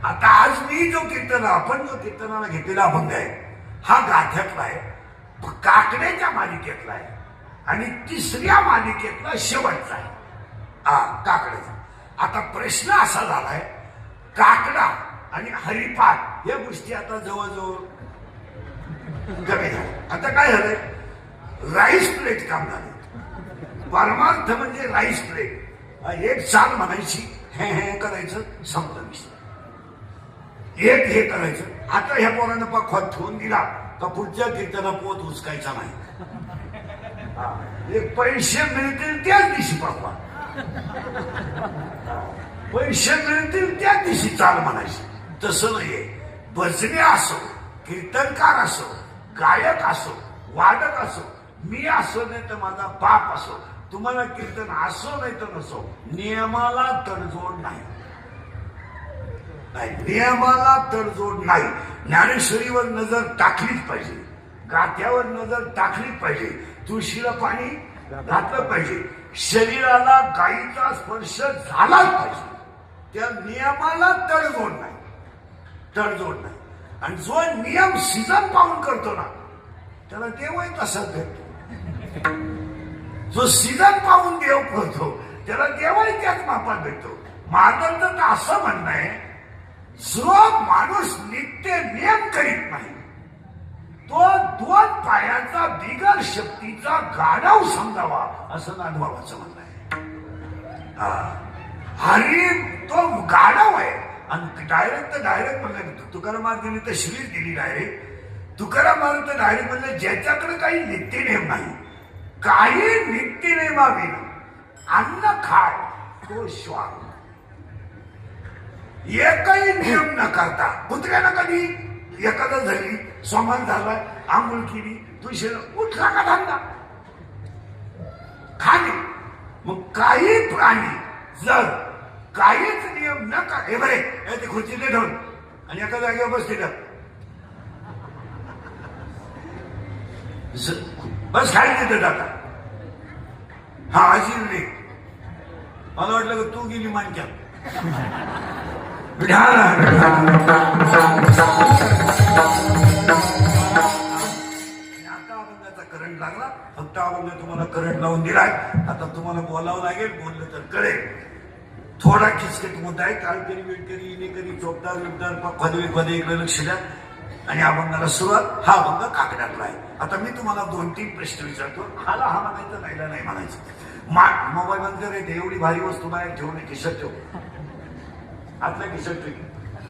आता आज मी जो कीर्तन आपण जो कीर्तनाला घेतलेला अभंग आहे हा गाथ्यातला आहे, काकड्याच्या मालिकेतला आहे आणि तिसऱ्या मालिकेतला शेवटचा आहे काकड्याचा. आता प्रश्न असा झालाय, काकडा आणि हरिपाठ या गोष्टी आता जवळजवळ कमी झाल्या. आता काय झालंय, राईस प्लेट काम झाले. परमार्थ म्हणजे राईस प्लेट. एक चाल म्हणायची, हे करायचं, संपलं विषय. एक हे करायचं. आता ह्या पोरानं खोत ठेवून दिला का पुढच्या कीर्तना पोत उचकायचा नाही. एक पैसे मिळतील त्याच दिवशी पाहवा, पैसे मिळतील त्याच दिवशी चाल म्हणायची. तसं नाहीये. भजने असो, कीर्तनकार असो, गायक असो, वादक असो, मी असो नाही तर माझा बाप असो, तुम्हाला कीर्तन असो नाही तर नसो, नियमाला तडजोड नाही. नियमाला तडजोड नाही. ज्ञानेश्वरीवर नजर टाकलीच पाहिजे, गाथ्यावर नजर टाकलीच पाहिजे, तुळशीला पाणी घातलं पाहिजे, शरीराला गायीचा स्पर्श झालाच पाहिजे. त्या नियमाला तडजोड नाही, तडजोड नाही. आणि जो नियम सीझन पाहून करतो ना त्याला देवही तसाच भेटतो. जो सीझन पाहून देव करतो त्याला देवही त्याच मापात भेटतो. माझं तर असं म्हणणं आहे, जो माणूस नित्य नियम करीत नाही तो दोन पायाचा बिगर शक्तीचा गाढव समजावा, असं नाथबाबाचं म्हणणं आहे. हरी तो गाढव आहे. आणि डायरेक्ट म्हणलं तुकाराम महाराजांनी तर श्रीच दिली डायरेक्ट. तुकाराम महाराज तर डायरेक्ट म्हणलं, ज्याच्याकडे काही नित्यनेम नाही, काही नित्यनेमाविना अन्न खाय तो श्वास. एकही नियम न करता कुत्र्यानं कधी एखादा झाली, सोमान झाला, आंघोळ केली, तुळशीनं उठला का धंदा खाली. मग काही प्राणी जर काहीच नियम न का, हे बरे ते खुर्चीने ठेवून आणि एका जागेवर बसतील, बस खाली तिथे जाता. हा अजील नाही. मला वाटलं की तू गेली मानक्या. आता अभंगाचा करंट लागला, फक्त अभंग तुम्हाला करंट लावून दिलाय. आता तुम्हाला बोलावं लागेल, बोललं तर कळेल. थोडा किचकट मुद्दा आहे. काळकरी वेळकरी इनेकरी चोपदार विकदार पदवे इकडे लक्ष द्या. आणि अभंगाला सुरुवात. हा अभंग काकड्यातला आहे. आता मी तुम्हाला 2-3 प्रश्न विचारतो. हाला हा म्हणायचं, नाहीला नाही म्हणायचं. मोबाईल बंद करायचं. एवढी भारी वस्तू बाहेर ठेवून खिशात ठेव, आतल्या खिशात ठेव.